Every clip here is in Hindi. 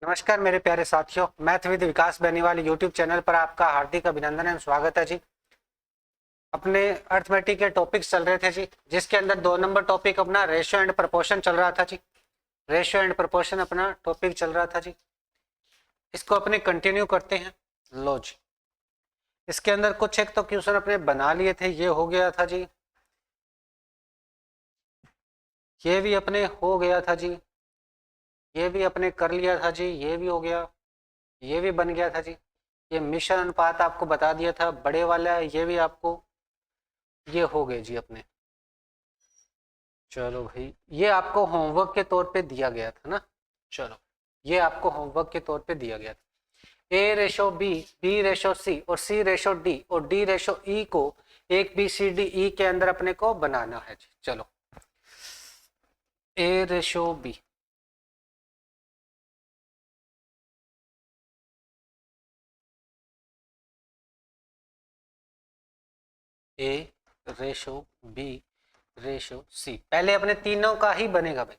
नमस्कार मेरे प्यारे साथियों, math with Vikas Beniwal YouTube channel पर आपका हार्दिक अभिनंदन एवं स्वागत है जी। अपने अर्थमेटिक के टॉपिक्स चल रहे थे जी, जिसके अंदर 2 नंबर टॉपिक अपना रेशियो एंड प्रोपोर्शन चल रहा था जी। रेशियो एंड प्रोपोर्शन अपना टॉपिक चल रहा था जी। इसको अपने कंटिन्यू करते हैं। लो जी, इसके अंदर कुछ एक तो क्वेश्चन अपने बना लिए थे, ये हो गया था जी। ये भी अपने हो गया था जी। ये भी अपने कर लिया था जी। ये भी हो गया, ये भी बन गया था जी। ये मिश्रण अनुपात आपको बता दिया था बड़े वाला, ये भी आपको ये हो गए जी अपने। चलो भाई, ये आपको होमवर्क के तौर पे दिया गया था ना। चलो, ये आपको होमवर्क के तौर पे दिया गया था। ए रेशो बी, बी रेशो सी और सी रेशो डी और डी रेशो ई को एक बी सी डी ई के अंदर अपने को बनाना है जी। चलो, ए रेशो बी, ए रेशो बी रेशो सी, पहले अपने तीनों का ही बनेगा भाई।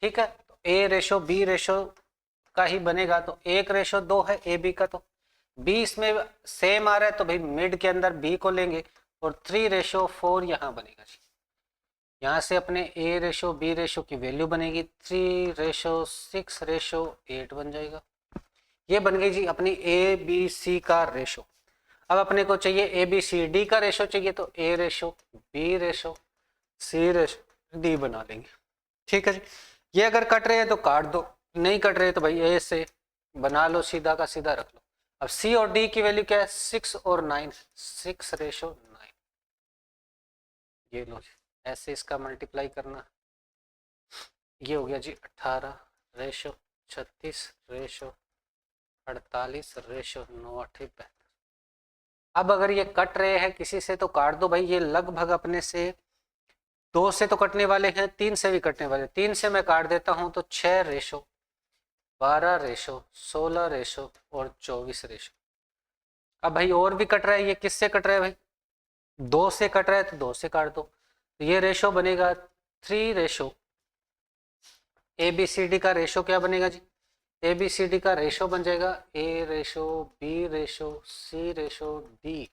ठीक है, तो ए रेशो बी रेशो का ही बनेगा। तो 1:2 है ए बी का, तो बी इसमें सेम आ रहा है तो भाई मिड के अंदर बी को लेंगे और 3:4 यहाँ बनेगा जी। यहाँ से अपने ए रेशो बी रेशो की वैल्यू बनेगी 3:6:8 बन जाएगा। ये बन गई जी अपनी ए बी सी का रेशो। अब अपने को चाहिए ए बी सी डी का रेशो चाहिए, तो ए रेशो बी रेशो सी रेशो डी बना लेंगे। ठीक है जी। ये अगर कट रहे हैं तो काट दो, नहीं कट रहे तो भाई ए से बना लो, सीधा का सीधा रख लो। अब सी और डी की वैल्यू क्या है, 6 और 9, 6:9। ये लो जी, ऐसे इसका मल्टीप्लाई करना। ये हो गया जी 18:36:48:9:72। अब अगर ये कट रहे हैं किसी से तो काट दो भाई। ये लगभग अपने से 2 से तो कटने वाले हैं, 3 से भी कटने वाले। 3 से मैं काट देता हूं तो 6:12:16 और 24। अब भाई और भी कट रहा है, ये किससे कट रहा है भाई, 2 से कट रहा है तो 2 से काट दो। तो ये रेशो बनेगा 3 ए बी सी डी का रेशो क्या बनेगा जी, ए बी सी डी का रेशो बन जाएगा ए रेशो बी रेशो सी रेशो डी।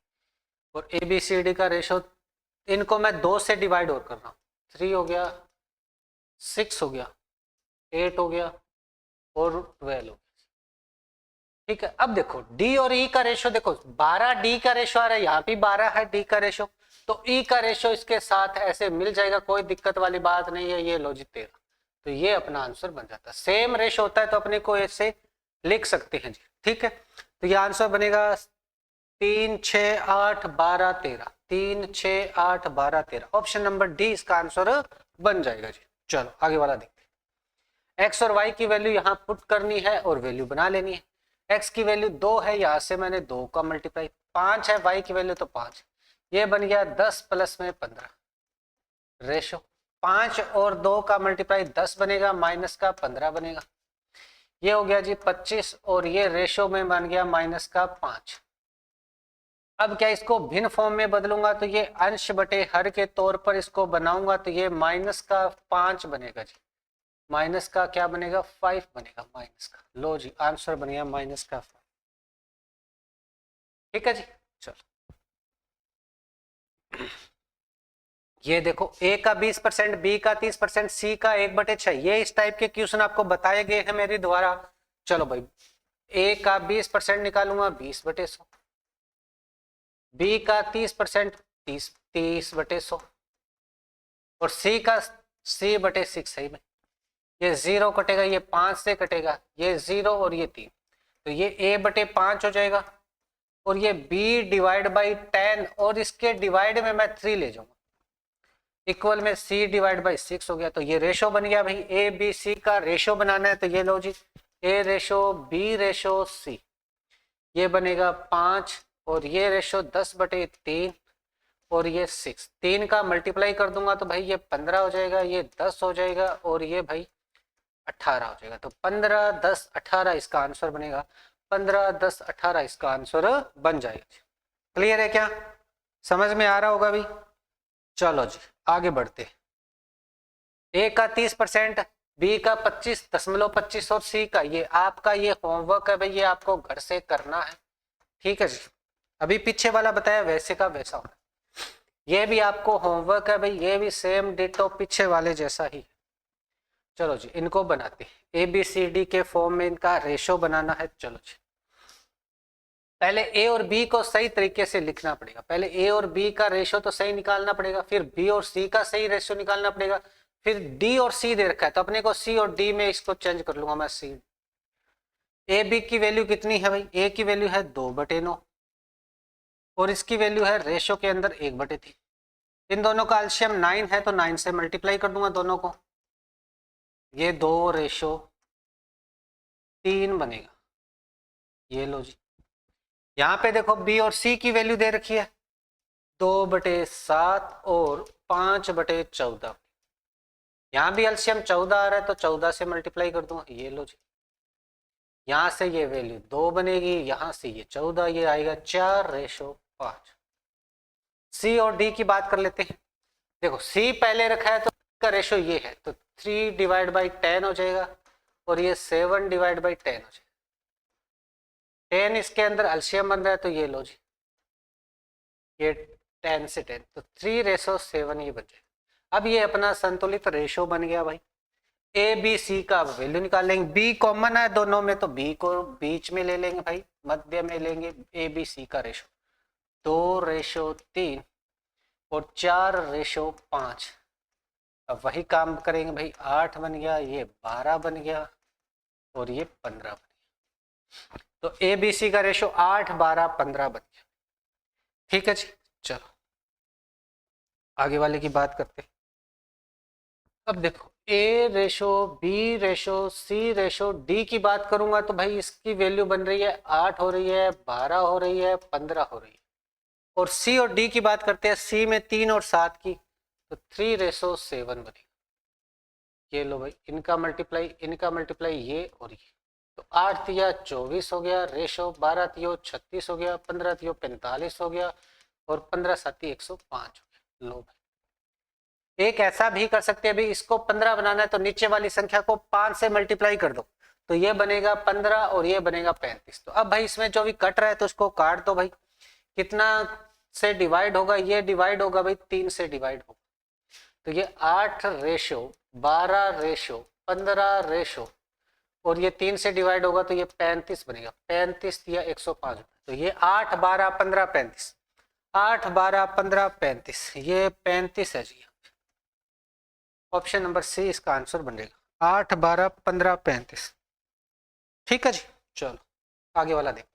और ए बी सी डी का रेशो, इनको मैं 2 से डिवाइड और कर रहा हूँ। 3 हो गया, 6 हो गया, 8 हो गया और 12 हो गया। ठीक है, अब देखो डी और ई का रेशो, देखो 12 डी का रेशो आ रहा है, यहाँ भी 12 है डी का रेशो, तो ई का रेशो इसके साथ ऐसे मिल जाएगा, कोई दिक्कत वाली बात नहीं है। ये लो जी 13, तो ये अपना आंसर बन जाता है। सेम रेशो होता है तो अपने को ऐसे लिख सकते हैं जी। ठीक है, तो ये आंसर बनेगा 3, 6, 8, 12, 13। 3, 6, 8, 12, 13, ऑप्शन नंबर डी इसका आंसर बन जाएगा जी। चलो आगे वाला देखते हैं। एक्स और वाई की वैल्यू यहाँ पुट करनी है और वैल्यू बना लेनी है। एक्स की वैल्यू 2 है, यहाँ से मैंने 2 का मल्टीप्लाई, 5 है वाई की वैल्यू तो 5। ये बन गया 10 + में 15 रेशो। 5 और 2 का मल्टीप्लाई 10 बनेगा, माइनस का 15 बनेगा। ये हो गया जी 25 और ये रेशो में बन गया माइनस का 5। अब क्या इसको भिन्न फॉर्म में बदलूंगा तो ये अंश बटे हर के तौर पर इसको बनाऊंगा, तो ये माइनस का 5 बनेगा जी। माइनस का क्या बनेगा, 5 बनेगा माइनस का। लो जी आंसर बन गया माइनस का 5। ठीक है जी। चलो ये देखो, ए का 20%, बी का 30%, सी का 1/6, ये इस टाइप के क्वेश्चन आपको बताए गए हैं मेरे द्वारा। चलो भाई, ए का 20% निकालूंगा 20/100, बी का 30% 30/100 और सी का C/6 है। ये 0 कटेगा, ये 5 से कटेगा, ये 0 और ये 3, तो ये A/5 हो जाएगा। और ये B/10 और इसके डिवाइड में मैं 3 ले जाऊंगा, इक्वल में C/6 हो गया। तो ये रेशो बन गया भाई, ए बी सी का रेशो बनाना है तो ये लो जी, A/B/C, ये बनेगा 5 और ये रेशो 10/3 और ये 6। 3 का मल्टीप्लाई कर दूंगा तो भाई ये 15 हो जाएगा, ये 10 हो जाएगा और ये भाई 18 हो जाएगा। तो 15, 10, 18 इसका आंसर बनेगा। 15, 10, 18 इसका आंसर बन जाएगा। क्लियर है क्या, समझ में आ रहा होगा अभी। चलो जी आगे बढ़ते। ए का 30%, बी का 25.25 और सी का ये आपका ये होमवर्क है भाई, ये आपको घर से करना है। ठीक है जी, अभी पीछे वाला बताया वैसे का वैसा होना, ये भी आपको होमवर्क है भाई, ये भी सेम डिटो पीछे वाले जैसा ही। चलो जी इनको बनाते हैं, ए बी सी डी के फॉर्म में इनका रेशो बनाना है। चलो जी पहले ए और बी को सही तरीके से लिखना पड़ेगा, पहले ए और बी का रेशो तो सही निकालना पड़ेगा, फिर बी और सी का सही रेशो निकालना पड़ेगा, फिर डी और सी दे रखा है तो अपने को सी और डी में इसको चेंज कर लूंगा मैं सी। ए बी की वैल्यू कितनी है भाई, ए की वैल्यू है 2/9 और इसकी वैल्यू है रेशो के अंदर 1/3। इन दोनों का एलसीएम 9 है तो 9 से मल्टीप्लाई कर दूंगा दोनों को, ये 2:3 बनेगा। ये लो जी, यहाँ पे देखो बी और सी की वैल्यू दे रखी है 2/7 और 5/14। यहाँ भी एलसीएम 14 आ रहा है तो 14 से मल्टीप्लाई कर दूंगा। ये लो जी, यहाँ से ये वैल्यू 2 बनेगी, यहाँ से ये 14, ये आएगा 4:5। सी और डी की बात कर लेते हैं। देखो सी पहले रखा है तो इसका रेशो ये है तो 3/10 हो जाएगा और ये 7/10 हो जाएगा। 10 इसके अंदर एलसीएम बन रहा है तो ये लो जी, ये 10 से 10 तो 3:7 ये बन जाएगा। अब ये अपना संतुलित रेशो बन गया भाई। ए बी सी का वैल्यू निकाल लेंगे, बी कॉमन है दोनों में तो बी को बीच में ले लेंगे भाई, मध्य में लेंगे ए बी सी का रेशो 2:3 और 4:5। अब वही काम करेंगे भाई, 8 बन गया, ये 12 बन गया और ये 15 बन गया। तो ए बी सी का रेशो 8, 12, 15 बन गया। ठीक है जी, चलो आगे वाले की बात करते हैं। अब देखो ए रेशो बी रेशो सी रेशो डी की बात करूंगा तो भाई इसकी वैल्यू बन रही है 8 हो रही है, 12 हो रही है, 15 हो रही है। और सी और डी की बात करते हैं, सी में 3 और 7 की तो 3:7 बनेगा। ये लो भाई, इनका मल्टीप्लाई ये और ये तो 8 तिया 24 हो गया रेशो, 12 तियो 36 हो गया, 15 तियो 45 हो गया और 15 साती 105 हो गया। लो भाई, एक ऐसा भी कर सकते हैं भाई, इसको 15 बनाना है तो नीचे वाली संख्या को 5 से मल्टीप्लाई कर दो तो ये बनेगा 15 और ये बनेगा 35। तो अब भाई इसमें जो भी कट रहा है तो उसको काट दो भाई, कितना से डिवाइड होगा, ये डिवाइड होगा भाई 3 से डिवाइड होगा तो ये 8:12:15 रेशो और ये 3 से डिवाइड होगा तो ये 35 बनेगा, 35 या 105 तो ये 8, 12, 15, 35, 8, 12, 15, 35, ये 35 है जी। ऑप्शन नंबर सी इसका आंसर बनेगा 8, 12, 15, 35। ठीक है जी, चलो आगे वाला देखते।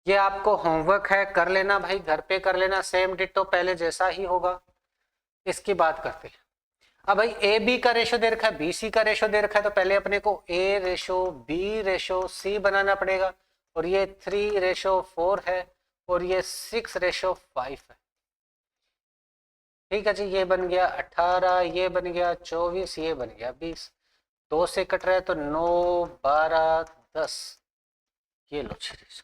ये आपको होमवर्क है, कर लेना भाई, घर पे कर लेना, सेम डिट्टो पहले जैसा ही होगा। इसकी बात करते हैं। अब भाई ए बी का रेशो दे रखा है, बी सी का रेशो दे रखा है तो पहले अपने को ए रेशो बी रेशो सी बनाना पड़ेगा और ये 3:4 है और ये 6:5 है। ठीक है जी, ये बन गया 18, ये बन गया 24, ये बन गया 20। 2 से कट रहा है तो 9, 12, 10, ये लो 6।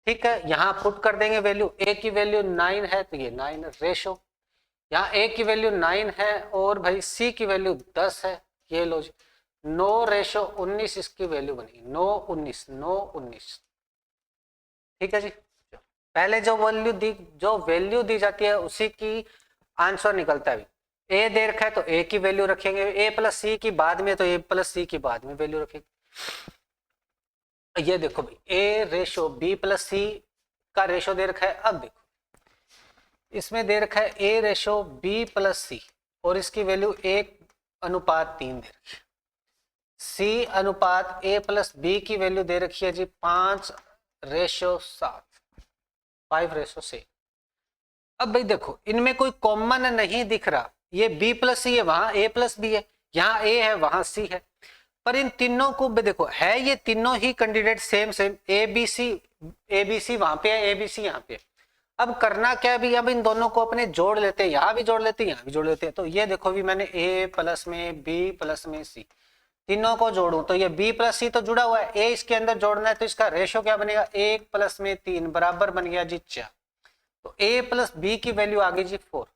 ठीक है, यहाँ पुट कर देंगे वैल्यू, ए की वैल्यू 9 है तो ये 9 रेशो, यहाँ ए की वैल्यू 9 है और भाई सी की वैल्यू 10 है, ये लो जी 9:19 इसकी वैल्यू बनेगी, 9:19, 9:19। ठीक है जी, पहले जो वैल्यू दी जाती है उसी की आंसर निकलता है। ए दे रखा है तो ए की वैल्यू रखेंगे, ए प्लस सी की बाद में तो ए प्लस सी की बाद में वैल्यू रखेंगे। ये देखो भाई, ए रेशो बी प्लस सी का रेशो दे रखा है। अब देखो इसमें दे रखा है ए रेशो बी प्लस सी और इसकी वैल्यू 1:3 दे रखी है। सी अनुपात ए प्लस बी की वैल्यू दे रखी है जी 5:7, 5:6। अब भाई देखो इनमें कोई कॉमन नहीं दिख रहा, ये बी प्लस सी है, वहां ए प्लस बी है, यहाँ ए है वहां सी है, पर इन तीनों को देखो है ये तीनों ही candidate same A B C वहां पे है, ए बी सी यहाँ पे है। अब करना क्या है भी, अब इन दोनों को अपने जोड़ लेते हैं, यहाँ भी जोड़ लेते हैं, यहाँ भी जोड़ लेते हैं। तो ये देखो भी मैंने ए प्लस में बी प्लस में सी तीनों को जोड़ू तो ये बी प्लस सी तो जुड़ा हुआ है, ए इसके अंदर जोड़ना है तो इसका रेशो क्या बनेगा, 1 प्लस में 3 बराबर बन गया जी 4। तो ए प्लस बी की वैल्यू आ गई जी 4।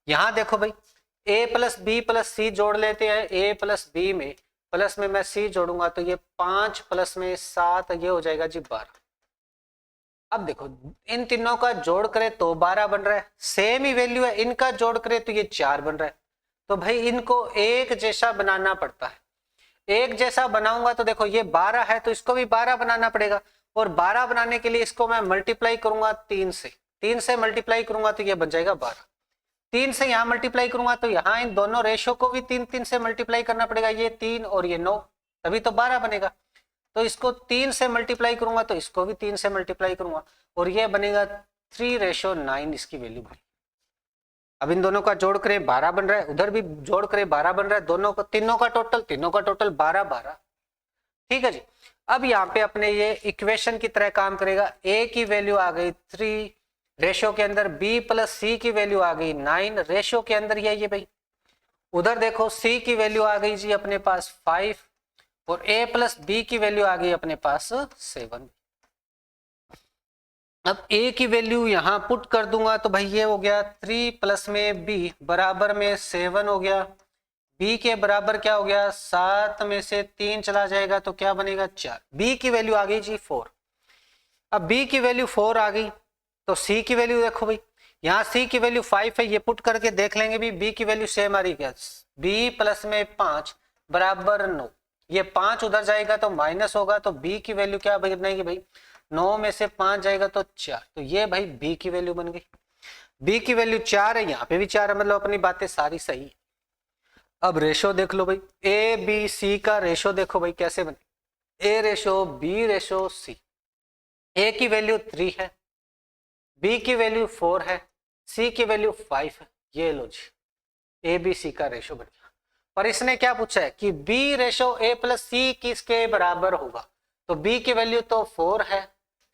यहाँ देखो भाई ए प्लस बी प्लस सी जोड़ लेते हैं, ए प्लस बी में प्लस में मैं सी जोड़ूंगा तो ये 5 प्लस में 7, ये हो जाएगा जी 12। अब देखो इन तीनों का जोड़ करे तो 12 बन रहा है, सेम ही वैल्यू है, इनका जोड़ करे तो ये 4 बन रहा है। तो भाई इनको एक जैसा बनाना पड़ता है। एक जैसा बनाऊंगा तो देखो ये 12 है तो इसको भी 12 बनाना पड़ेगा, और 12 बनाने के लिए इसको मैं मल्टीप्लाई करूंगा 3 से, 3 से मल्टीप्लाई करूंगा तो ये बन जाएगा 12। 3 से यहाँ मल्टीप्लाई करूंगा तो यहाँ इन दोनों रेशो को भी 3 से मल्टीप्लाई करना पड़ेगा, ये 3 और ये 9, तभी तो 12 बनेगा। तो इसको 3 से मल्टीप्लाई करूंगा तो इसको भी 3 से मल्टीप्लाई करूंगा, और ये बनेगा 3:9 इसकी वैल्यू बनेगी। अब इन दोनों का जोड़ करे 12 बन रहा है, उधर भी जोड़ करे 12 बन रहा है, दोनों को तीनों का टोटल 12। ठीक है जी। अब यहाँ पे अपने ये इक्वेशन की तरह काम करेगा। ए की वैल्यू आ गई 3, रेशो के अंदर बी प्लस सी की वैल्यू आ गई 9, रेशो के अंदर ये भाई। उधर देखो सी की वैल्यू आ गई जी अपने पास 5, और ए प्लस बी की वैल्यू आ गई अपने पास 7। अब ए की वैल्यू यहां पुट कर दूंगा तो भाई ये हो गया 3 प्लस में बी बराबर में 7 हो गया, बी के बराबर क्या हो गया 7 में से 3 चला जाएगा तो क्या बनेगा 4। बी की वैल्यू आ गई जी 4। अब बी की वैल्यू 4 आ गई तो सी की वैल्यू देखो भाई, यहाँ सी की वैल्यू 5 है, ये पुट करके देख लेंगे भी बी की वैल्यू सेम आ रही क्या, बी प्लस में 5 बराबर 9, ये 5 उधर जाएगा तो माइनस होगा, तो बी की वैल्यू क्या बनेगी भाई 9 में से 5 जाएगा तो 4, तो ये भाई बी की वैल्यू बन गई। बी की वैल्यू 4 है, यहाँ पे भी 4 है, मतलब अपनी बातें सारी सही। अब रेशो देख लो भाई, ए बी सी का रेशो देखो भाई कैसे बने, ए रेशो बी रेशो सी। ए की वैल्यू 3 है, बी की वैल्यू 4 है, सी की वैल्यू 5 है, ये लो जी ए बी सी का रेशो बन गया। पर इसने क्या पूछा है कि बी रेशो ए प्लस सी किसके बराबर होगा, तो बी की वैल्यू तो 4 है,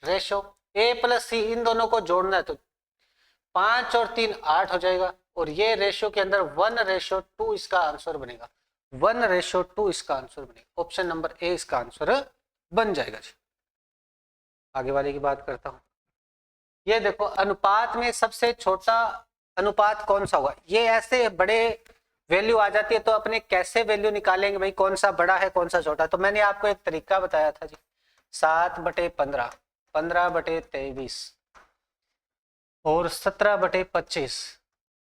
रेशो ए प्लस सी इन दोनों को जोड़ना है तो 5 और 3 8 हो जाएगा, और ये रेशो के अंदर 1:2 इसका आंसर बनेगा, 1:2 इसका आंसर बनेगा। ऑप्शन नंबर ए इसका आंसर बन जाएगा जी। आगे वाले की बात करता हूं। ये देखो अनुपात में सबसे छोटा अनुपात कौन सा होगा, ये ऐसे बड़े वैल्यू आ जाती है तो अपने कैसे वैल्यू निकालेंगे भाई, कौन सा बड़ा है कौन सा छोटा। तो मैंने आपको एक तरीका बताया था जी, 7/15, 15/23 और 17/25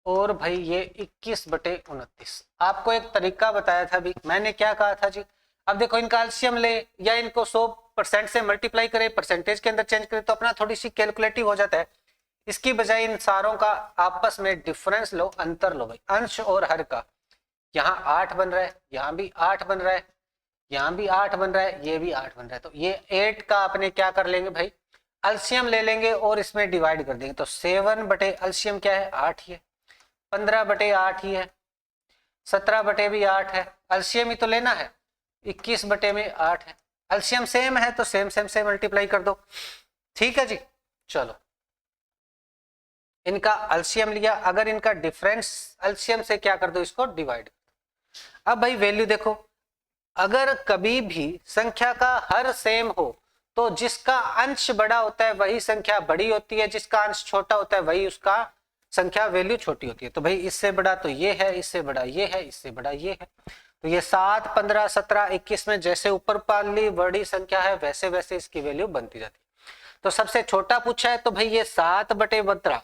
और भाई ये 21/29। आपको एक तरीका बताया था भी, मैंने क्या कहा था जी, अब देखो इनका एलसीएम ले या इनको 100% से मल्टीप्लाई करे, परसेंटेज के अंदर चेंज करे तो अपना थोड़ी सी कैलकुलेटिव हो जाता है। इसकी बजाय इन सारों का आपस में डिफरेंस लो, अंतर लो भाई, अंश और हर का। यहाँ 8 बन रहा है, यहाँ भी 8 बन रहा है, यहाँ भी 8 बन रहा है, ये भी 8 बन रहा है, तो ये 8 का अपने क्या कर लेंगे भाई एलसीएम ले लेंगे और इसमें डिवाइड कर देंगे। तो 7/एलसीएम क्या है 8 ही है, 15/8 ही है, 17/8 है, एलसीएम ही तो लेना है, 21/8 है, एलसीएम सेम है तो सेम से मल्टीप्लाई कर दो। ठीक है जी। चलो इनका एलसीएम लिया, अगर इनका डिफरेंस एलसीएम से क्या कर दो इसको डिवाइड। अब भाई वैल्यू देखो, अगर कभी भी संख्या का हर सेम हो तो जिसका अंश बड़ा होता है वही संख्या बड़ी होती है, जिसका अंश छोटा होता है वही उसका संख्या वैल्यू छोटी होती है। तो भाई इससे बड़ा तो ये है, इससे बड़ा ये है, इससे बड़ा ये है, तो ये 7, 15, 17, 21 में जैसे ऊपर वाली बड़ी संख्या है वैसे वैसे इसकी वैल्यू बनती जाती है। तो सबसे छोटा पूछा है तो भाई ये 7/15,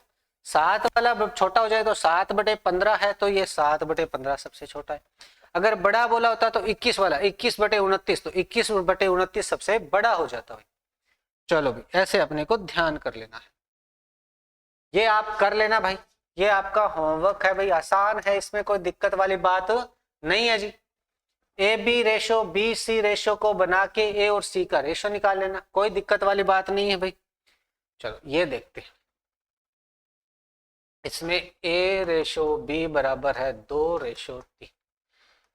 7 वाला छोटा हो जाए तो 7/15 है, तो ये 7/15 सबसे छोटा है। अगर बड़ा बोला होता तो 21 वाला 21/29, तो 21/29 सबसे बड़ा हो जाता है। चलो भी ऐसे अपने को ध्यान कर लेना है, ये आप कर लेना भाई, ये आपका होमवर्क है भाई, आसान है, इसमें कोई दिक्कत वाली बात नहीं है जी। A B ratio B C ratio को बना के ए और सी का रेशो निकाल लेना, कोई दिक्कत वाली बात नहीं है भाई। चलो ये देखते हैं, इसमें ए रेशो बी बराबर है 2:3,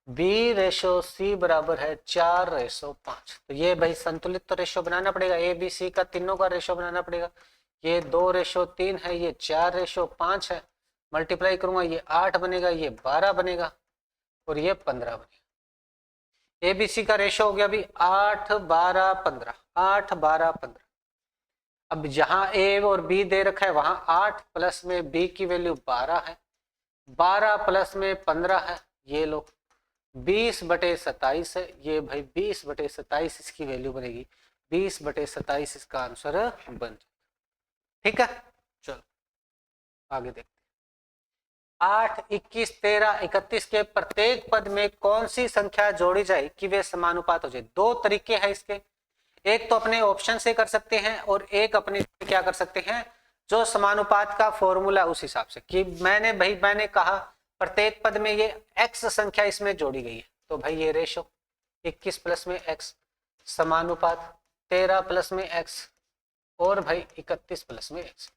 बी रेशो सी बराबर है 4:5। तो ये भाई संतुलित तो रेशो बनाना पड़ेगा, ए बी सी का तीनों का रेशो बनाना पड़ेगा। ये 2:3 है, ये 4:5 है, मल्टीप्लाई करूंगा ये 8 बनेगा, ये 12 बनेगा और ये 15 बनेगा। ए बी सी का रेशो हो गया अभी 8, 12, 15, 8, 12, 15। अब जहां ए और बी दे रखा है वहां 8 प्लस में बी की वैल्यू 12 है, 12 प्लस में 15 है, ये लो 20/27 है, ये भाई 20/27 इसकी वैल्यू बनेगी, 20/27 इसका आंसर बन। ठीक है, चलो आगे देखते हैं। 8, 21, 13, 31 के प्रत्येक पद में कौन सी संख्या जोड़ी जाए कि वे समानुपात हो जाए। दो तरीके हैं इसके, एक तो अपने ऑप्शन से कर सकते हैं और एक अपने क्या कर सकते हैं, जो समानुपात का फॉर्मूला उस हिसाब से, कि मैंने कहा प्रत्येक पद में ये x संख्या इसमें जोड़ी गई है, तो भाई ये रेशो 21 प्लस में x समानुपात 13 प्लस में x और भाई 31 प्लस में x।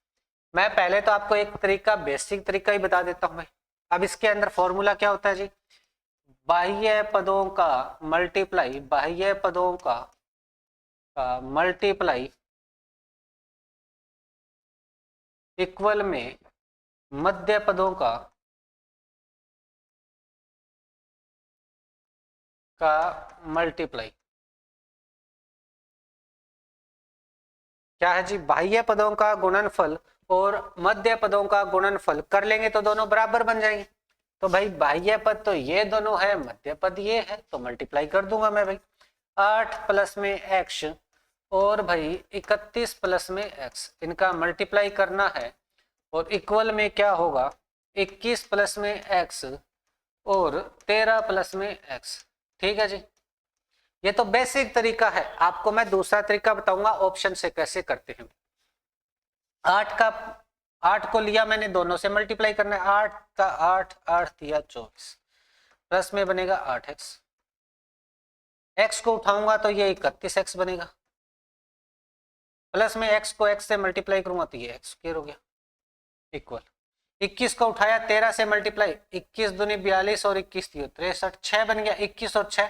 मैं पहले तो आपको एक तरीका, बेसिक तरीका ही बता देता हूं भाई। अब इसके अंदर फॉर्मूला क्या होता है जी, बाह्य पदों का मल्टीप्लाई, बाह्य पदों का मल्टीप्लाई इक्वल में मध्य पदों का मल्टीप्लाई। क्या है जी, बाह्य पदों का गुणनफल और मध्य पदों का गुणनफल कर लेंगे तो दोनों बराबर बन जाएंगे। तो भाई बाह्य पद तो ये दोनों है, मध्य पद ये है, तो मल्टीप्लाई कर दूंगा मैं भाई। 8 प्लस में x और भाई 31 प्लस में x, इनका मल्टीप्लाई करना है और इक्वल में क्या होगा, 21 प्लस में x और 13 प्लस में x। ठीक है जी, ये तो बेसिक तरीका है। आपको मैं दूसरा तरीका बताऊंगा ऑप्शन से कैसे करते हैं। 8 को लिया मैंने, दोनों से मल्टीप्लाई करना है, 8 का 8, 8 दिया 24, प्लस में बनेगा 8x, x को उठाऊंगा तो ये 31x बनेगा, प्लस में x को x से मल्टीप्लाई करूंगा तो ये x स्क्वायर हो गया, इक्वल 21 को उठाया 13 से मल्टीप्लाई, 21 दूनी 42 और 21 दियो 63, 6 बन गया, 21 और 6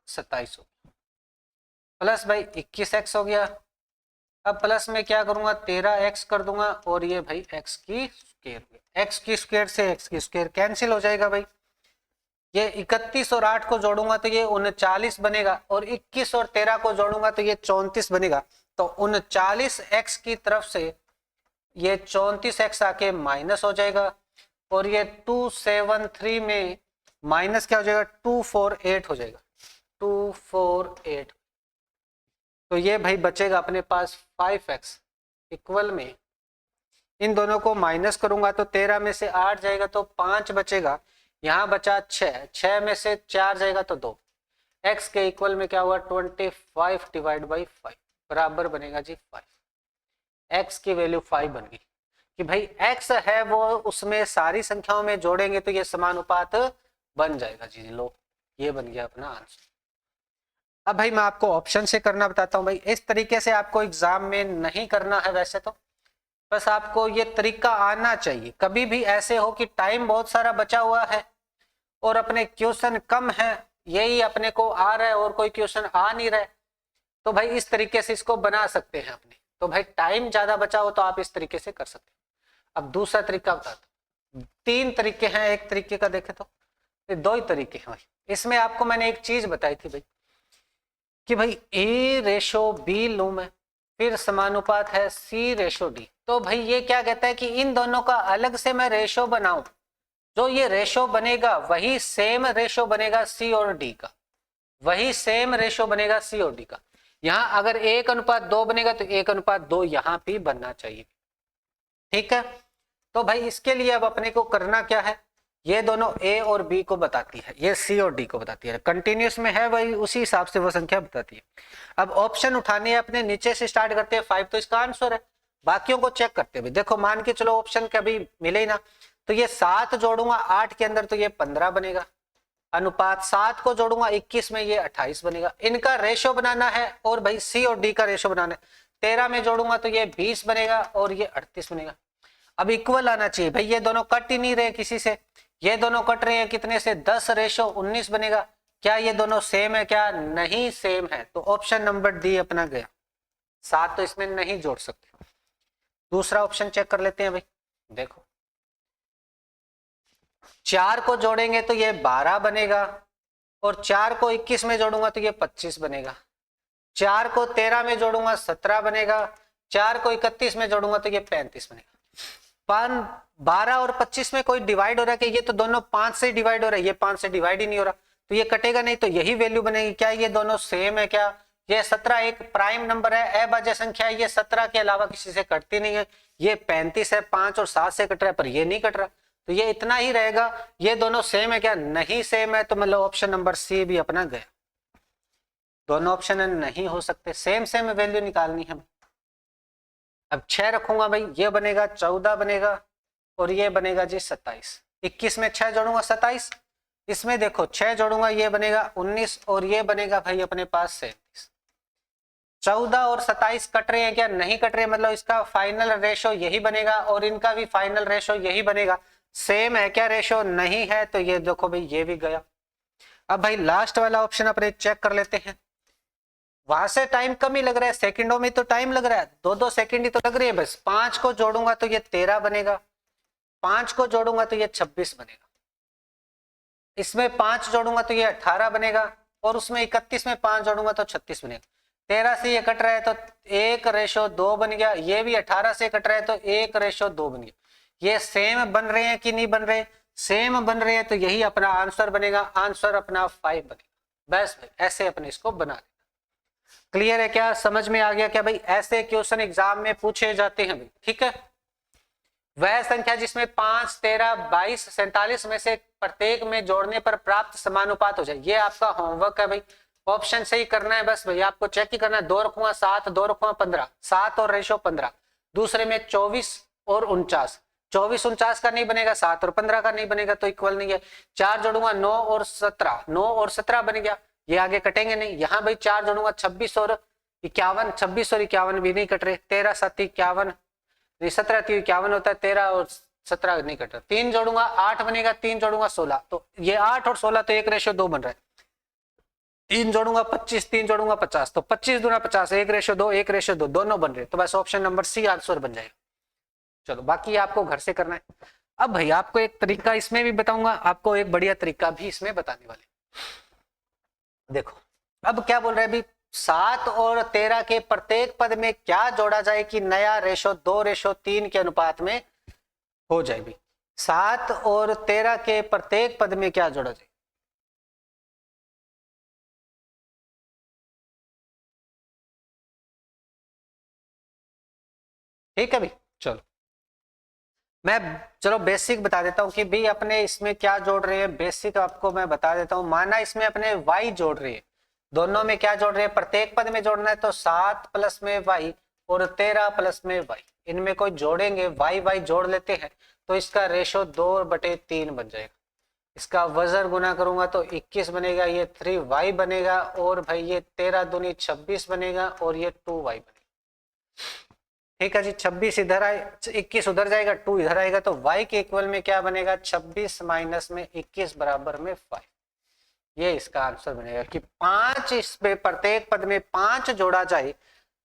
27 हो गया, प्लस भाई 21x हो गया। अब प्लस में क्या करूंगा, 13x कर दूंगा और ये भाई x की स्क्वायर, x की स्क्वायर से x की स्क्वायर कैंसिल हो जाएगा भाई। ये 31 और 8 को जोड़ूंगा तो ये 39 बनेगा और 21 और 13 को जोड़ूंगा तो ये 34 बनेगा। तो 39x की तरफ से ये 34x आके माइनस हो जाएगा और ये 273 में माइनस क्या हो जाएगा, 248 हो जाएगा, 248। तो ये भाई बचेगा अपने पास 5x इक्वल में, इन दोनों को माइनस करूंगा तो 13 में से 8 जाएगा तो 5 बचेगा, यहाँ बचा 6 में से 4 जाएगा तो 2, x के इक्वल में क्या हुआ 25 डिवाइड बाई 5 बराबर बनेगा जी 5। x की वैल्यू 5 बन गई कि भाई x है वो उसमें सारी संख्याओं में जोड़ेंगे तो ये समानुपात बन जाएगा जी। लो ये बन गया अपना आंसर। अब भाई मैं आपको ऑप्शन से करना बताता हूं भाई, इस तरीके से आपको एग्जाम में नहीं करना है वैसे तो, बस आपको ये तरीका आना चाहिए। कभी भी ऐसे हो कि टाइम बहुत सारा बचा हुआ है और अपने क्वेश्चन कम है, यही अपने को आ रहा है और कोई क्वेश्चन आ नहीं रहा है, तो भाई इस तरीके से इसको बना सकते हैं अपने। तो भाई टाइम ज्यादा बचा हो तो आप इस तरीके से कर सकते हैं। अब दूसरा तरीका बताता हूं, 3 तरीके हैं, एक तरीके का देखे तो 2 ही तरीके हैं भाई। इसमें आपको मैंने एक चीज बताई थी भाई कि भाई A/B लूं मैं, फिर समानुपात है C/D। तो भाई ये क्या कहता है कि इन दोनों का अलग से मैं रेशो बनाऊं, जो ये रेशो बनेगा वही सेम रेशो बनेगा C और D का, वही सेम रेशो बनेगा C और D का। यहां अगर 1:2 बनेगा तो 1:2 यहां भी बनना चाहिए। ठीक है, तो भाई इसके लिए अब अपने को करना क्या है, ये दोनों A और B को बताती है, ये C और D को बताती है, कंटिन्यूस में है वही, उसी हिसाब से वो संख्या बताती है। अब ऑप्शन उठाने हैं अपने, नीचे से स्टार्ट करते हैं, 5 तो इसका आंसर है, बाकियों को चेक करते हैं। देखो मान के चलो ऑप्शन कभी मिले ही ना, तो ये 7 जोड़ूंगा 8 के अंदर तो ये 15 बनेगा, अनुपात 7 को जोड़ूंगा 21 में ये 28 बनेगा। इनका रेशो बनाना है और भाई C और D का रेशो बनाना है, 13 में जोड़ूंगा तो ये 20 बनेगा और ये 38 बनेगा। अब इक्वल आना चाहिए भाई, ये दोनों कट ही नहीं रहे किसी से, ये दोनों कट रहे हैं कितने से, 10/19 बनेगा। क्या ये दोनों सेम है, क्या नहीं सेम है, तो ऑप्शन नंबर डी अपना गया, 7 तो इसमें नहीं जोड़ सकते। दूसरा ऑप्शन चेक कर लेते हैं भाई, देखो 4 को जोड़ेंगे तो ये 12 बनेगा और 4 को 21 में जोड़ूंगा तो ये 25 बनेगा, 4 को 13 में जोड़ूंगा 17 बनेगा, 4 को 31 में जोड़ूंगा तो ये 35 बनेगा। 12 और 25 में कोई डिवाइड हो रहा है कि ये तो दोनों 5 से डिवाइड हो रहा है, ये 5 से डिवाइड ही नहीं हो रहा, तो ये कटेगा नहीं, तो यही वैल्यू बनेगी। क्या ये दोनों सेम है? क्या ये 17 एक प्राइम नंबर है, अभाज्य संख्या है, ये 17 के अलावा किसी से कटती नहीं है। ये 35 है, 5 और 7 से कट रहा है, पर ये नहीं कट रहा, तो ये इतना ही रहेगा। ये दोनों सेम है क्या? नहीं सेम है, तो मतलब ऑप्शन नंबर सी भी अपना गया। दोनों ऑप्शन नहीं हो सकते, सेम सेम वैल्यू निकालनी है। अब 6 रखूंगा भाई, ये बनेगा 14 बनेगा और ये बनेगा जी 27। 21 में 6 जोड़ूंगा 27, इसमें देखो 6 जोड़ूंगा ये बनेगा 19 और ये बनेगा भाई अपने पास 37। 14 और 27 कट रहे हैं क्या? नहीं कट रहे, मतलब इसका फाइनल रेशो यही बनेगा और इनका भी फाइनल रेशो यही बनेगा। सेम है क्या रेशो? नहीं है, तो ये देखो भाई ये भी गया। अब भाई लास्ट वाला ऑप्शन अपने चेक कर लेते हैं। वहां से टाइम कम ही लग रहा है, सेकंडों में तो टाइम लग रहा है, 2-2 सेकंड ही तो लग रही है बस। 5 को जोड़ूंगा तो ये 13 बनेगा, 5 को जोड़ूंगा तो ये 26 बनेगा, इसमें 5 जोड़ूंगा तो ये 18 बनेगा और उसमें 31 में 5 जोड़ूंगा तो 36 बनेगा। 13 से ये कट रहा है तो 1:2 बन गया, ये भी 18 से कट रहा है तो 1:2 बन गया। ये सेम बन रहे हैं कि नहीं बन रहे? सेम बन रहे हैं, तो यही अपना आंसर बनेगा। आंसर अपना 5 बनेगा। बस ऐसे अपने इसको बना देना। क्लियर है क्या? समझ में आ गया क्या भाई? ऐसे क्वेश्चन एग्जाम में पूछे जाते हैं भाई, ठीक है। वह संख्या जिसमें 5, 13, 22, 47 में से प्रत्येक में जोड़ने पर प्राप्त समानुपात हो जाए, ये आपका होमवर्क है भाई। ऑप्शन से ही करना है बस भाई, आपको चेक ही करना है। 2 रखूंगा 7, 2 रखूंगा 15, 7 और रेशो 15। दूसरे में 24 और 49, 24 49 का नहीं बनेगा, 7 और 15 का नहीं बनेगा, तो इक्वल नहीं है। 4 जोड़ूंगा 9 और 17, 9 और 17 बन गया, ये आगे कटेंगे नहीं। यहाँ भाई 4 जोड़ूंगा 26 और 51, 26 और 51 भी नहीं कट रहे। 13 7 51, 17 3 51 होता है, 13 और 17 नहीं कट रहा। 3 जोड़ूंगा 8 बनेगा, 3 जोड़ूंगा 16, तो ये 8 और 16 तो 1:2 बन रहा है। 3 जोड़ूंगा 25, 3 जोड़ूंगा 50, तो 25 दूना 50, 1:2 1:2 दोनों बन रहे, तो बस ऑप्शन नंबर सी आंसर बन जाएगा। चलो बाकी आपको घर से करना है। अब भाई आपको एक तरीका इसमें भी बताऊंगा, आपको एक बढ़िया तरीका भी इसमें बताने वाले। देखो अब क्या बोल रहे हैं भाई, 7 और 13 के प्रत्येक पद में क्या जोड़ा जाए कि नया रेशो 2:3 के अनुपात में हो जाए भाई। 7 और 13 के प्रत्येक पद में क्या जोड़ा जाए? ठीक है भाई, चलो मैं चलो बेसिक बता देता हूं कि भाई अपने इसमें क्या जोड़ रहे हैं। बेसिक आपको मैं बता देता हूं। माना इसमें अपने y जोड़ रहे हैं, दोनों में क्या जोड़ रहे हैं? प्रत्येक पद में जोड़ना है, तो 7 प्लस में y और 13 प्लस में y, इनमें कोई जोड़ेंगे, y जोड़ लेते हैं, तो इसका रेशो 2/3 बन जाएगा। इसका वजन गुना करूंगा तो 21 बनेगा, ये 3y बनेगा, और भाई ये 13 दूनी 26 बनेगा, और ये 2y बनेगा। ठीक है जी, 26 इधर आए, 21 उधर जाएगा, 2 इधर आएगा, तो y के इक्वल में क्या बनेगा? 26 माइनस में 21 बराबर में 5। ये इसका आंसर बनेगा कि 5 इसमें प्रत्येक पद में 5 जोड़ा जाए,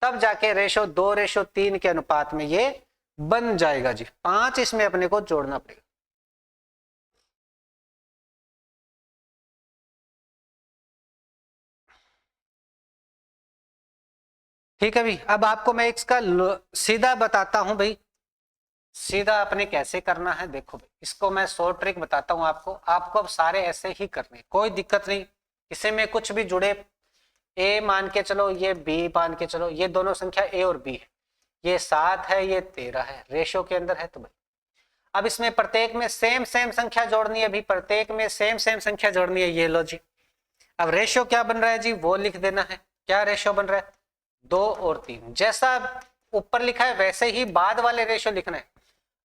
तब जाके रेशो 2:3 के अनुपात में ये बन जाएगा जी। 5 इसमें अपने को जोड़ना पड़ेगा। ठीक है भाई, अब आपको मैं इसका सीधा बताता हूं भाई, सीधा अपने कैसे करना है। देखो भाई, इसको मैं शॉर्ट ट्रिक बताता हूं आपको। आपको अब सारे ऐसे ही करने, कोई दिक्कत नहीं, किसी में कुछ भी जुड़े। ए मान के चलो, ये बी मान के चलो, ये दोनों संख्या ए और बी है, ये 7 है, ये 13 है, रेशो के अंदर है। तो भाई अब इसमें प्रत्येक में सेम सेम संख्या जोड़नी है भी, प्रत्येक में सेम सेम संख्या जोड़नी है। ये लो जी, अब रेशो क्या बन रहा है जी, वो लिख देना है। क्या रेशो बन रहा है? 2 और 3। जैसा ऊपर लिखा है वैसे ही बाद वाले रेशो लिखना है,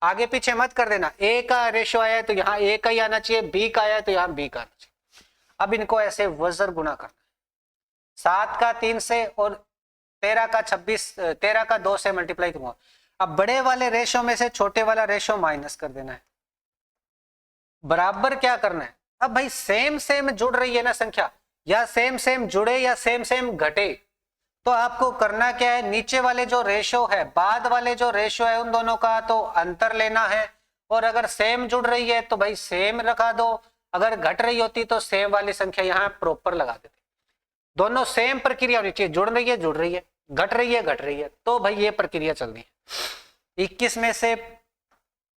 आगे पीछे मत कर देना। ए का रेशो आया है तो यहाँ ए का ही आना चाहिए, बी का आया है तो यहाँ बी का आना चाहिए। अब इनको ऐसे वजर गुना करना है, 7 का 3 से और 13 का 26, 13 का 2 से मल्टीप्लाई करूंगा। अब बड़े वाले रेशो में से छोटे वाला रेशो माइनस कर देना है, बराबर क्या करना है। अब भाई सेम सेम जुड़ रही है ना संख्या, या सेम सेम जुड़े या सेम सेम घटे, तो आपको करना क्या है, नीचे वाले जो रेशो है, बाद वाले जो रेशो है, उन दोनों का तो अंतर लेना है, और अगर सेम जुड़ रही है तो भाई सेम रखा दो, अगर घट रही होती तो सेम वाली संख्या यहाँ प्रॉपर लगा देते। दोनों सेम प्रक्रिया होनी चाहिए, जुड़ रही है जुड़ रही है, घट रही है घट रही है, तो भाई ये प्रक्रिया चल रही है। 21 में से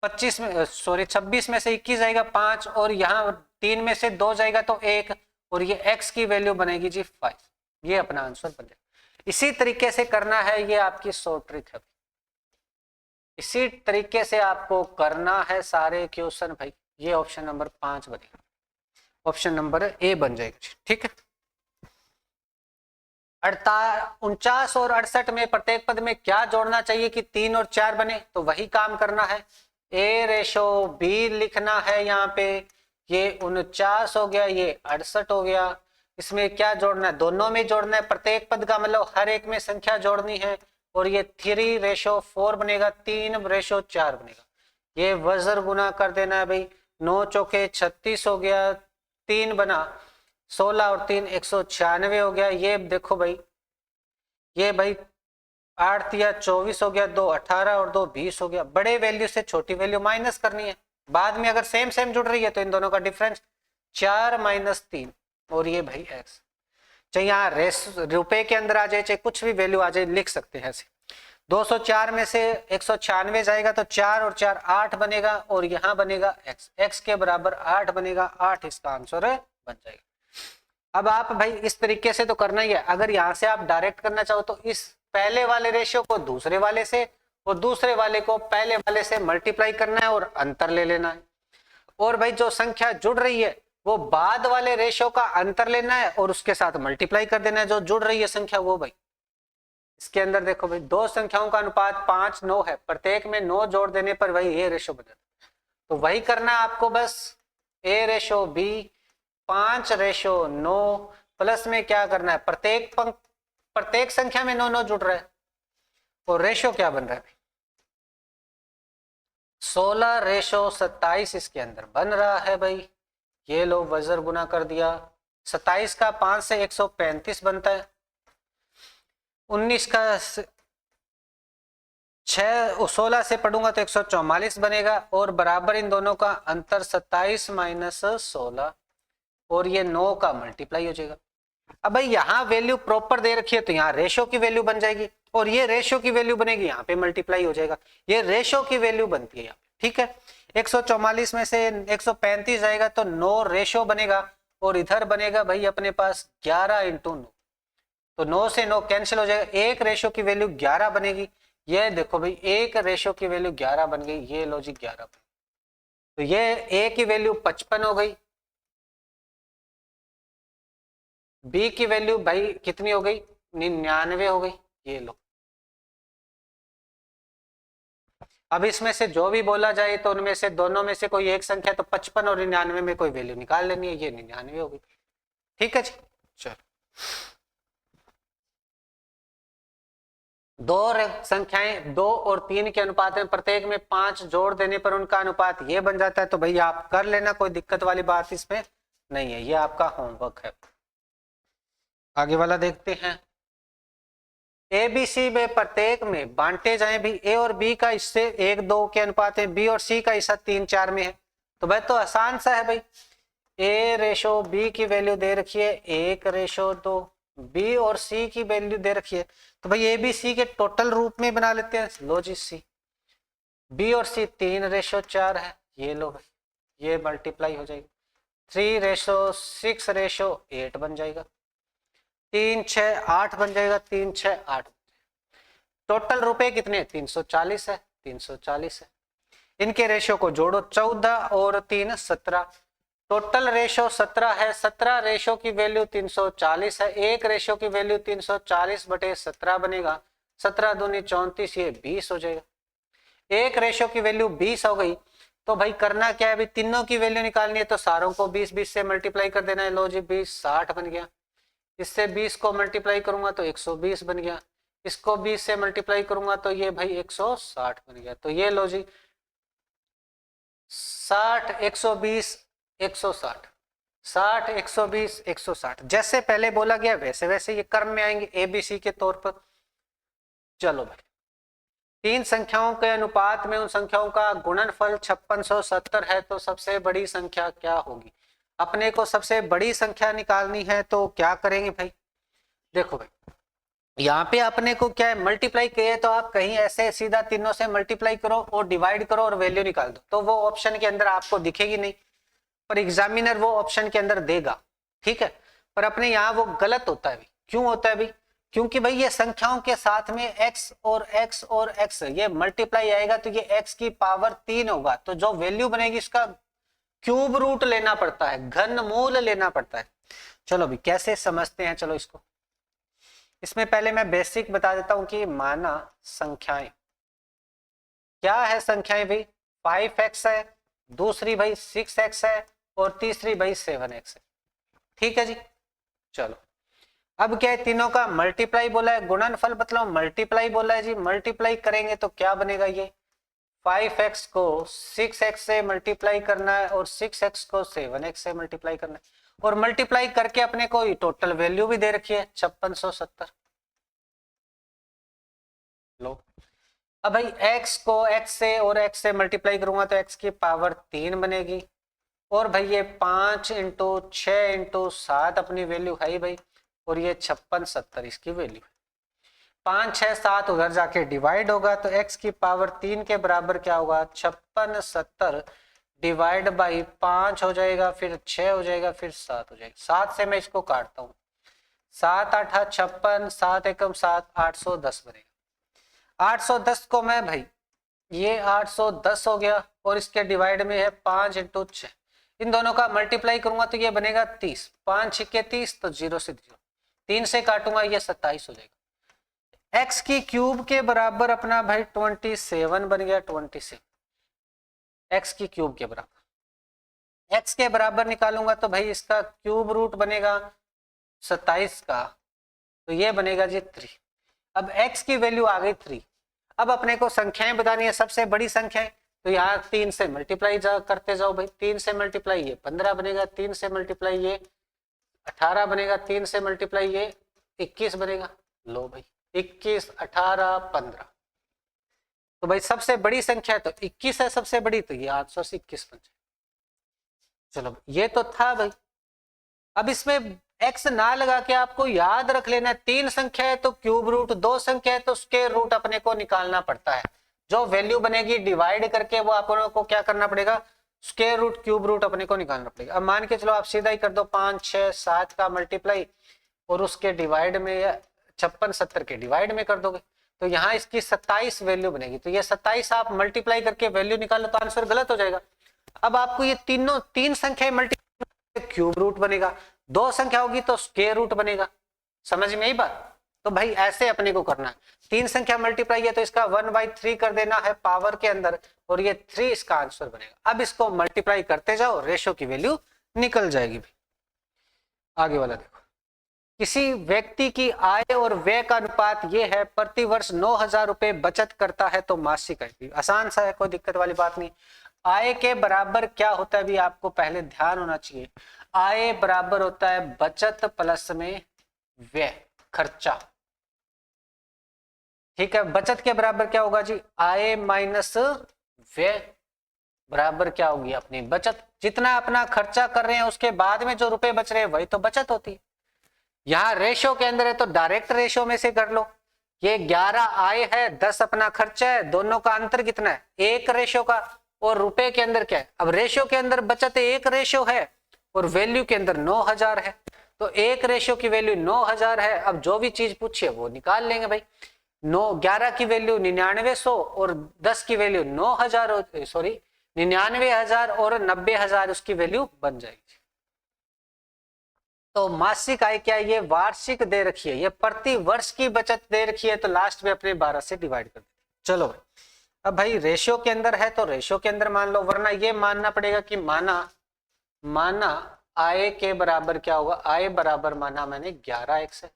25 में सॉरी 26 में से 21 जाएगा 5 और यहाँ 3 में से 2 जाएगा तो 1 और ये x की वैल्यू बनेगी जी 5। ये अपना आंसर बन जाएगा। इसी तरीके से करना है, ये आपकी शॉर्ट ट्रिक है। इसी तरीके से आपको करना है सारे क्वेश्चन भाई। ये ऑप्शन नंबर 5 बनेगा, ऑप्शन नंबर ए बन जाएगा। ठीक है। 49 और 68 में प्रत्येक पद में क्या जोड़ना चाहिए कि 3 और 4 बने, तो वही काम करना है। ए रेशो बी लिखना है यहाँ पे, ये 49 हो गया, ये 68 हो गया। इसमें क्या जोड़ना है, दोनों में जोड़ना है। प्रत्येक पद का मतलब हर एक में संख्या जोड़नी है और ये 3:4 बनेगा, 3:4 बनेगा। ये वज्र गुना कर देना है भाई, 9 चौके 36 हो गया, 3 बना 16 और 3 196 हो गया। ये देखो भाई, ये भाई 8 या 24 हो गया, 2 18 और 2 20 हो गया। बड़े वैल्यू से छोटी वैल्यू माइनस करनी है। बाद में अगर सेम सेम जुड़ रही है तो इन दोनों का डिफरेंस 4 - 3 और ये भाई x। चाहे यहाँ रुपए के अंदर आ जाए, चाहे कुछ भी वैल्यू आ जाए, लिख सकते हैं ऐसे। 204 में से 196 जाएगा तो 4 और 4 8 बनेगा और यहाँ बनेगा x, x के बराबर 8 बनेगा, 8 इसका आंसर बन जाएगा। अब आप भाई इस तरीके से तो करना ही है। अगर यहाँ से आप डायरेक्ट करना चाहो तो इस पहले वाले रेशियो को दूसरे वाले से और दूसरे वाले को पहले वाले से मल्टीप्लाई करना है और अंतर ले लेना है। और भाई जो संख्या जुड़ रही है वो बाद वाले रेशियो का अंतर लेना है और उसके साथ मल्टीप्लाई कर देना है जो जुड़ रही है संख्या वो। भाई इसके अंदर देखो भाई, दो संख्याओं का अनुपात 5:9 है, प्रत्येक में 9 जोड़ देने पर वही ए रेशियो बन जाता है। तो वही करना है आपको, बस ए रेशो बी 5:9 प्लस में क्या करना है, प्रत्येक संख्या में 9 जुड़ रहा है और रेशो क्या बन रहा है, 16:27 इसके अंदर बन रहा है भाई। ये लो वज्र गुना कर दिया, 27 का 5 से 135 बनता है, 19 का 16 से पढ़ूंगा तो 144 बनेगा और बराबर इन दोनों का अंतर 27 - 16 और ये 9 का मल्टीप्लाई हो जाएगा। अब भाई यहाँ वैल्यू प्रॉपर दे रखी है तो यहाँ रेशो की वैल्यू बन जाएगी और ये रेशो की वैल्यू बनेगी, यहाँ पे मल्टीप्लाई हो जाएगा। ये रेशो की वैल्यू बनती है यहाँ पे। ठीक है। 144 में से 135 आएगा तो 9 रेशो बनेगा और इधर बनेगा भाई अपने पास 11 × 9, तो 9 से 9 कैंसिल हो जाएगा, एक रेशो की वैल्यू 11 बनेगी। ये देखो भाई, एक रेशो की वैल्यू 11 बन गई, ये लो जी 11 बन। तो ये ए की वैल्यू 55 हो गई, बी की वैल्यू भाई कितनी हो गई, 99 हो गई। ये लो, अब इसमें से जो भी बोला जाए तो उनमें से दोनों में से कोई एक संख्या, तो 55 और 99 में कोई वैल्यू निकाल लेनी है, ये 99 हो गई। ठीक है जी। चलो, दो संख्याएं 2 और 3 के अनुपात में प्रत्येक में 5 जोड़ देने पर उनका अनुपात ये बन जाता है। तो भैया आप कर लेना, कोई दिक्कत वाली बात इसमें नहीं है, ये आपका होमवर्क है। आगे वाला देखते हैं। ए बी सी में प्रत्येक में बांटे जाए भी, ए और बी का इससे 1:2 के अनुपात है, बी और सी का हिस्सा 3:4 में है। तो भाई तो आसान सा है भाई, ए रेशो बी की वैल्यू दे रखी है 1:2, बी और सी की वैल्यू दे रखी है, तो भाई ए बी सी के टोटल रूप में बना लेते हैं। लो जी सी, बी और सी 3:4 है, ये लो भाई, ये मल्टीप्लाई हो जाएगी, 3:6:8 बन जाएगा, 3:6:8 बन जाएगा, 3:6:8। टोटल रुपए कितने, 340 है, 340 है। इनके रेशो को जोड़ो, 14 और 3 17, टोटल रेशो 17 है। 17 रेशो की वैल्यू 340 है, एक रेशो की वैल्यू 340/17 बनेगा, 17 दूनी 34, ये 20 हो जाएगा। एक रेशो की वैल्यू 20 हो गई, तो भाई करना क्या है, अभी तीनों की वैल्यू निकालनी है, तो सारों को 20 से मल्टीप्लाई कर देना है। लो जी 20 60 बन गया, इससे 20 को मल्टीप्लाई करूंगा तो 120 बन गया, इसको 20 से मल्टीप्लाई करूंगा तो ये भाई 160 बन गया। तो ये लो जी 60 120 160, 60 120 160, जैसे पहले बोला गया वैसे वैसे ये क्रम में आएंगे एबीसी के तौर पर। चलो भाई, तीन संख्याओं के अनुपात में उन संख्याओं का गुणनफल 5670 है, तो सबसे बड़ी संख्या क्या होगी। अपने को सबसे बड़ी संख्या निकालनी है, तो क्या करेंगे भाई, देखो भाई यहाँ पे अपने को क्या है, मल्टीप्लाई किए तो आप कहीं ऐसे सीधा तीनों से मल्टीप्लाई करो और डिवाइड करो और वैल्यू निकाल दो, तो वो ऑप्शन के अंदर आपको दिखेगी नहीं, पर एग्जामिनर वो ऑप्शन के अंदर देगा, ठीक है। पर अपने यहाँ वो गलत होता है भी। क्यों होता है भाई? क्योंकि भाई ये संख्याओं के साथ में x और x और x ये मल्टीप्लाई आएगा तो ये x की पावर 3 होगा, तो जो वैल्यू बनेगी इसका क्यूब रूट लेना पड़ता है, घन मूल लेना पड़ता है। चलो भी कैसे समझते हैं, चलो इसको, इसमें पहले मैं बेसिक बता देता हूं कि माना संख्याएं क्या है। संख्याएं भाई 5x है, दूसरी भाई 6x है और तीसरी भाई 7x है, ठीक है जी। चलो अब क्या है, तीनों का मल्टीप्लाई बोला है, गुणनफल मतलब मल्टीप्लाई बोला है जी। मल्टीप्लाई करेंगे तो क्या बनेगा, ये 5x को 6x से मल्टीप्लाई करना है और 6x को 7x से मल्टीप्लाई करना है, और मल्टीप्लाई करके अपने को टोटल वैल्यू भी दे रखी है 5670। लो अब भाई x को x से और x से मल्टीप्लाई करूंगा तो x की पावर 3 बनेगी, और भाई ये 5 इंटू 6 इंटू 7 अपनी वैल्यू है भाई, और ये 5670 इसकी वैल्यू है। 5 6 7 उधर जाके डिवाइड होगा तो x की पावर 3 के बराबर क्या होगा, 5670 डिवाइड बाई 5 हो जाएगा, फिर 6 हो जाएगा, फिर 7 हो जाएगा। 7 से मैं इसको काटता हूँ, 7 8 56, 7 एकम 7, 810 बनेगा। 810 को मैं भाई ये 810 हो गया, और इसके डिवाइड में है 5 इंटू 6, इन दोनों का मल्टीप्लाई करूंगा तो ये बनेगा 30, 5 6 30, तो 0 से 0, 3 से काटूंगा ये 27 हो जाएगा। x की क्यूब के बराबर अपना भाई 27 बन गया, 27 x की क्यूब के बराबर। x के बराबर निकालूंगा तो भाई इसका क्यूब रूट बनेगा 27 का, तो ये बनेगा जी 3। अब x की वैल्यू आ गई 3। अब अपने को संख्याएं बतानी है, सबसे बड़ी संख्या है तो यहाँ 3 से मल्टीप्लाई करते जाओ भाई। 3 से मल्टीप्लाई ये 15 बनेगा, 3 से मल्टीप्लाई ये 18 बनेगा, 3 से मल्टीप्लाई ये 21 बनेगा। लो भाई 21 18 15, तो भाई सबसे बड़ी संख्या है तो 21 है सबसे बड़ी, तो ये 821 बन जाए। चलो ये तो था भाई। अब इसमें x ना लगा के आपको याद रख लेना, 3 संख्या है तो क्यूब रूट, 2 संख्या है तो स्क्वायर रूट अपने को निकालना पड़ता है। जो वैल्यू बनेगी डिवाइड करके वो अपने को क्या करना पड़ेगा, स्क्वायर रूट क्यूब रूट अपने को निकालना पड़ेगा। अब मान के चलो आप सीधा ही कर दो 5 6 7 का मल्टीप्लाई और उसके डिवाइड में 56 70 के डिवाइड में कर दोगे तो यहाँ इसकी 27 वैल्यू बनेगी, तो ये 27 आप मल्टीप्लाई करके वैल्यू निकालो तो आंसर गलत हो जाएगा। अब आपको ये तीन संख्या मल्टीप्लाई क्यूब रूट बनेगा, 2 संख्या होगी तो स्क्वायर रूट बनेगा। समझ में आई बात? तो भाई ऐसे अपने को करना है, 3 संख्या मल्टीप्लाई है तो इसका 1/3 कर देना है पावर के अंदर, और ये 3 इसका आंसर बनेगा। अब इसको मल्टीप्लाई करते जाओ, रेशो की वैल्यू निकल जाएगी भी। आगे वाला देखो, किसी व्यक्ति की आय और व्यय का अनुपात ये है, प्रति वर्ष 9,000 रुपए बचत करता है तो मासिक आय। आसान सा है, कोई दिक्कत वाली बात नहीं। आय के बराबर क्या होता है भी आपको पहले ध्यान होना चाहिए, आय बराबर होता है बचत प्लस में व्यय, खर्चा, ठीक है। बचत के बराबर क्या होगा जी, आय माइनस व्यय बराबर क्या होगी अपनी बचत। जितना अपना खर्चा कर रहे हैं उसके बाद में जो रुपए बच रहे हैं वही तो बचत होती है। यहाँ रेशो के अंदर है तो डायरेक्ट रेशो में से कर लो, ये 11 आय है 10 अपना खर्चा है, दोनों का अंतर कितना है 1 रेशो का, और रुपए के अंदर क्या है, अब रेशो के अंदर बचत 1 रेशो है और वैल्यू के अंदर 9,000 है, तो 1 रेशो की वैल्यू 9,000 है। अब जो भी चीज पूछिए वो निकाल लेंगे भाई। 11 की वैल्यू 9900 और 10 की वैल्यू 9,000, सॉरी 99,000 और 90,000 उसकी वैल्यू बन जाएगी। तो मासिक आय क्या है, ये वार्षिक दे रखी है, ये प्रति वर्ष की बचत दे रखी है, तो लास्ट में अपने 12 से डिवाइड कर देते। चलो भाई, अब भाई रेशियो के अंदर है तो रेशियो के अंदर मान लो, वरना ये मानना पड़ेगा कि माना आय के बराबर क्या होगा, आय बराबर माना मैंने 11x है,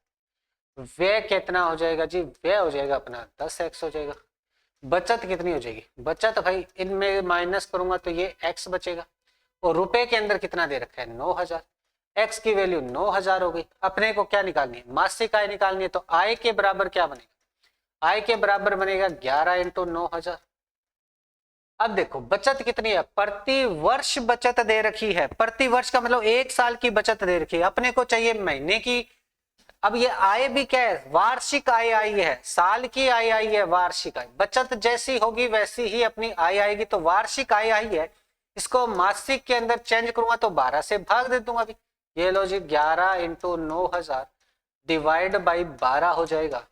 व्यय कितना हो जाएगा जी, व्यय हो जाएगा अपना 10x हो जाएगा। बचत कितनी हो जाएगी, बचत भाई इनमें माइनस करूंगा तो ये x बचेगा, और रुपए के अंदर कितना दे रखा है 9,000, x की वैल्यू 9,000 हो गई। अपने को क्या निकालनी है, मासिक आय निकालनी है, तो आय के बराबर क्या बनेगा, आय के बराबर बनेगा 11 इंटू 9,000। अब देखो बचत कितनी है, प्रति वर्ष बचत दे रखी है, प्रति वर्ष का मतलब 1 साल की बचत दे रखी है। अपने को चाहिए महीने की अब ये आय भी क्या है, वार्षिक आय आई है, साल की आय आई है, वार्षिक आय। बचत जैसी होगी वैसी ही अपनी आय आएगी, तो वार्षिक आय आई है, इसको मासिक के अंदर चेंज करूंगा तो 12 से भाग दे दूंगा अभी। ये लो जी, 11 इंटू 9,000 डिवाइड बाई 12 हो जाएगा।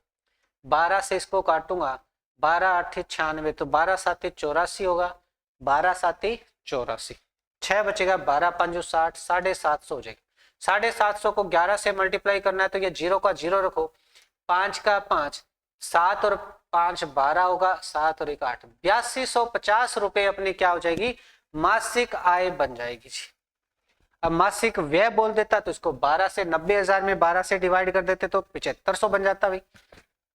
12 से इसको काटूंगा, 12 8 96, तो 12 7 84 होगा, 12 7 84, 6 बचेगा, 12 5 60, 750 हो जाएगा। 750 को 11 से मल्टीप्लाई करना है तो ये 0 का 0 रखो, 5 का 5, 7 और 5 12 होगा, 7 और 1 8, 8250 रुपए अपनी क्या हो जाएगी, मासिक आय बन जाएगी जी। अब मासिक व्यय बोल देता तो इसको 12 से 90,000 में 12 से डिवाइड कर देते तो 7500 बन जाता भाई।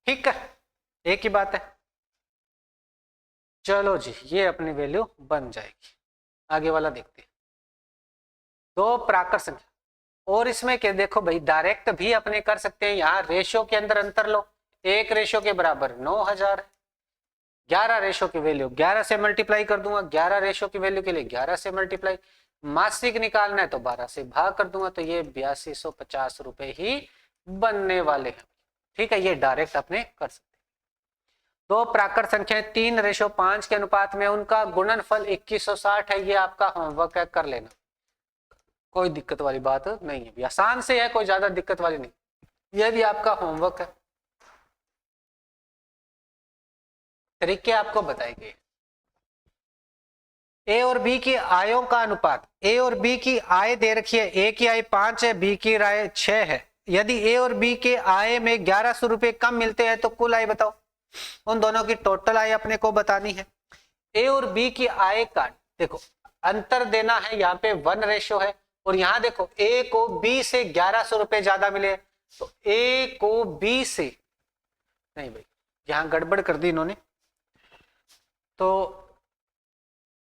ठीक है, एक ही बात है। चलो जी, ये अपनी वैल्यू बन जाएगी। आगे वाला देखते हैं, दो प्राकृत संख्या। और इसमें क्या देखो भाई, डायरेक्ट भी अपने कर सकते हैं, यहाँ रेशो के अंदर अंतर लो, 1 रेशो के बराबर 9,000, 11 रेशो की वैल्यू 11 से मल्टीप्लाई कर दूंगा, 11 रेशो की वैल्यू के लिए 11 से मल्टीप्लाई, मासिक निकालना है तो 12 से भाग कर दूंगा, तो ये 8250 रुपए ही बनने वाले हैं। ठीक है, ये डायरेक्ट अपने कर सकते हैं। दो प्राकृत संख्याएं 3:5 के अनुपात में, उनका गुणनफल 2160 है, ये आपका होमवर्क है, कर लेना, कोई दिक्कत वाली बात नहीं है, आसान से है, कोई ज्यादा दिक्कत वाली नहीं, यह भी आपका होमवर्क है, तरीके आपको बताए गए। ए और बी की आयों का अनुपात, ए और बी की आय दे रखी है, ए की आय 5 है, बी की आय 6 है। यदि ए और बी के आय में 1100 रुपए कम मिलते हैं तो कुल आय बताओ। उन दोनों की टोटल आय अपने को बतानी है। ए और बी की आय का देखो अंतर देना है, यहाँ पे 1 रेशो है, और यहाँ देखो ए को बी से 1100 रुपए ज्यादा मिले, तो ए को बी से, नहीं भाई यहां गड़बड़ कर दी इन्होंने, तो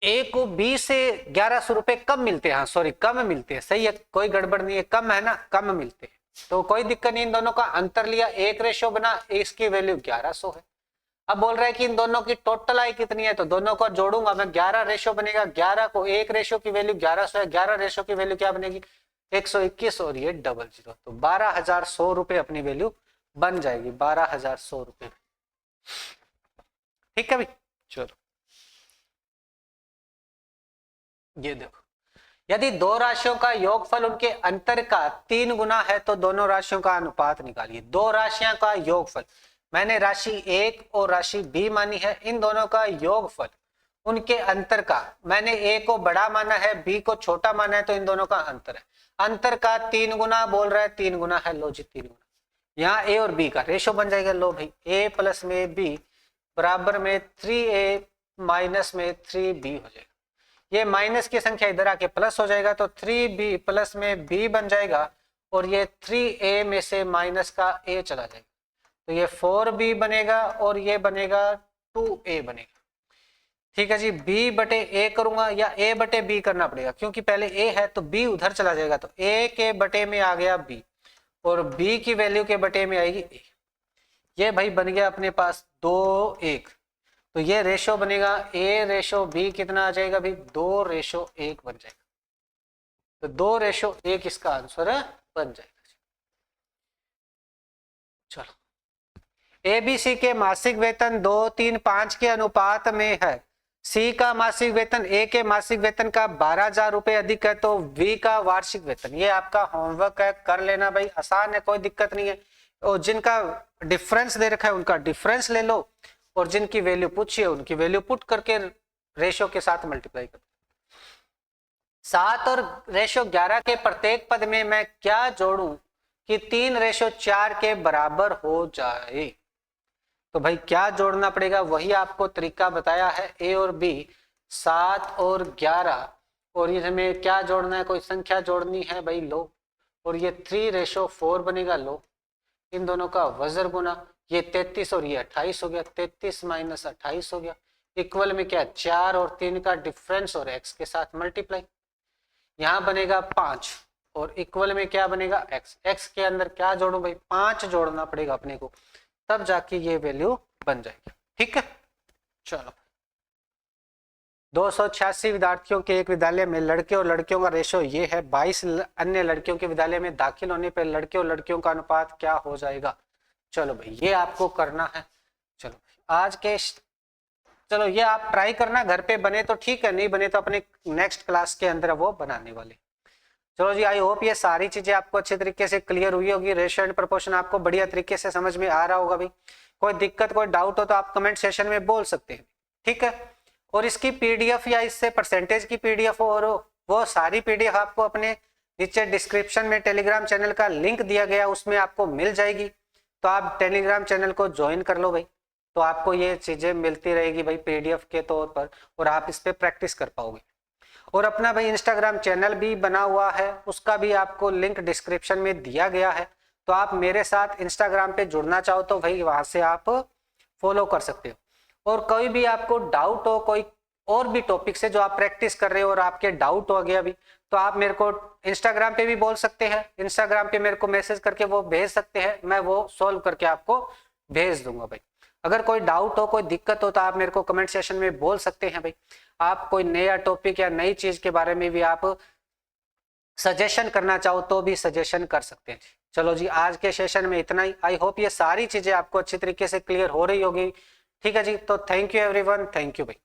ए को बी से 1100 रुपए कम मिलते हैं, हाँ सॉरी कम मिलते हैं, सही है, कोई गड़बड़ नहीं है, कम है ना, कम मिलते हैं, तो कोई दिक्कत नहीं। इन दोनों का अंतर लिया, 1 रेशो बना, इसकी वैल्यू 1100 है। अब बोल रहा है कि इन दोनों की टोटल आय कितनी है, तो दोनों को जोड़ूंगा मैं, 11 रेशो बनेगा, 11 को 1 रेशो की वैल्यू 1100 है, 11 रेशो की वैल्यू क्या बनेगी 121, और ये 00, तो 12,100 रुपए अपनी वैल्यू बन जाएगी, 12,100 रुपए। ठीक है भाई, चलो ये देखो, यदि दो राशियों का योगफल उनके अंतर का 3 गुना है तो दोनों राशियों का अनुपात निकालिए। दो राशियों का योगफल, मैंने राशि 1 और राशि बी मानी है, इन दोनों का योगफल उनके अंतर का, मैंने ए को बड़ा माना है, बी को छोटा माना है, तो इन दोनों का अंतर है, अंतर का 3 गुना बोल रहा है, 3 गुना है, लो जी 3 गुना, यहाँ ए और बी का रेशो बन जाएगा, लो भाई ए प्लस में बी बराबर में 3a माइनस में 3b हो जाएगा, ये माइनस की संख्या इधर आके प्लस हो जाएगा, तो 3b प्लस में b बन जाएगा, और ये 3a में से माइनस का a चला जाएगा, तो ये 4b बनेगा, और ये बनेगा 2a बनेगा। ठीक है जी, b बटे a करूंगा या a बटे b करना पड़ेगा, क्योंकि पहले a है तो b उधर चला जाएगा, तो a के बटे में आ गया b, और b की वैल्यू के बटे में आएगी a। ये भाई बन गया अपने पास 2:1, तो ये रेशो बनेगा a रेशो b कितना आ जाएगा भाई 2:1 बन जाएगा, तो 2:1 इसका आंसर बन जाएगा। चलो, ABC के मासिक वेतन 2, 3, 5 के अनुपात में है, C का मासिक वेतन A के मासिक वेतन का 12,000 रुपए अधिक है, तो V का वार्षिक वेतन, ये आपका होमवर्क है, कर लेना भाई, आसान है, कोई दिक्कत नहीं है, और जिनका डिफरेंस दे रखा है उनका डिफरेंस ले लो, और जिनकी वैल्यू पूछी है उनकी वैल्यू पुट करके रेशो के साथ मल्टीप्लाई कर। 7 और रेशो 11 के प्रत्येक पद में मैं क्या जोड़ूं कि 3:4 के बराबर हो जाए, तो भाई क्या जोड़ना पड़ेगा, वही आपको तरीका बताया है, ए और बी 7 और 11, और इसमें क्या जोड़ना है, कोई संख्या जोड़नी है भाई, लो, और ये 3:4 बनेगा, लो, इन दोनों का वजर गुना, ये 33 और ये 28 हो गया, 33 माइनस 28 हो गया, इक्वल में क्या 4 और 3 का डिफरेंस और x के साथ मल्टीप्लाई, यहाँ बनेगा 5, और इक्वल में क्या बनेगा x, x के अंदर क्या जोड़ू भाई 5 जोड़ना पड़ेगा अपने को, तब जाके ये वैल्यू बन जाएगी। ठीक है, चलो 286 विद्यार्थियों के एक विद्यालय में लड़के और लड़कियों का रेशो ये है, 22 अन्य लड़कियों के विद्यालय में दाखिल होने पर लड़के और लड़कियों का अनुपात क्या हो जाएगा। चलो भाई ये आपको करना है। चलो आज के चलो ये आप ट्राई करना, घर पे बने तो ठीक है, नहीं बने तो अपने नेक्स्ट क्लास के अंदर वो बनाने वाले। चलो जी, आई होप ये सारी चीजें आपको अच्छे तरीके से क्लियर हुई होगी। रेशियो एंड प्रोपोर्शन आपको बढ़िया तरीके से समझ में आ रहा होगा भाई। कोई दिक्कत कोई डाउट हो तो आप कमेंट सेशन में बोल सकते हैं, ठीक है। और इसकी पीडीएफ या इससे परसेंटेज की पीडीएफ और वो सारी पीडीएफ आपको अपने नीचे डिस्क्रिप्शन में टेलीग्राम चैनल का लिंक दिया गया, उसमें आपको मिल जाएगी। तो आप टेलीग्राम चैनल को ज्वाइन कर लो भाई, तो आपको ये चीजें मिलती रहेगी भाई पीडीएफ के तौर पर, और आप इस पे प्रैक्टिस कर पाओगे। और अपना भाई इंस्टाग्राम चैनल भी बना हुआ है, उसका भी आपको लिंक डिस्क्रिप्शन में दिया गया है। तो आप मेरे साथ इंस्टाग्राम पे जुड़ना चाहो तो भाई वहां से आप फॉलो कर सकते हो। और कोई भी आपको डाउट हो, कोई और भी टॉपिक से जो आप प्रैक्टिस कर रहे हो और आपके डाउट हो गया अभी, तो आप मेरे को इंस्टाग्राम पे भी बोल सकते हैं। इंस्टाग्राम पे मेरे को मैसेज करके वो भेज सकते हैं, मैं वो सॉल्व करके आपको भेज दूंगा भाई। अगर कोई डाउट हो, कोई दिक्कत हो तो आप मेरे को कमेंट सेशन में बोल सकते हैं भाई। आप कोई नया टॉपिक या नई चीज के बारे में भी आप सजेशन करना चाहो तो भी सजेशन कर सकते हैं। चलो जी, आज के सेशन में इतना ही। आई होप ये सारी चीजें आपको अच्छी तरीके से क्लियर हो रही होगी। ठीक है जी, तो thank you everyone, thank you भाई।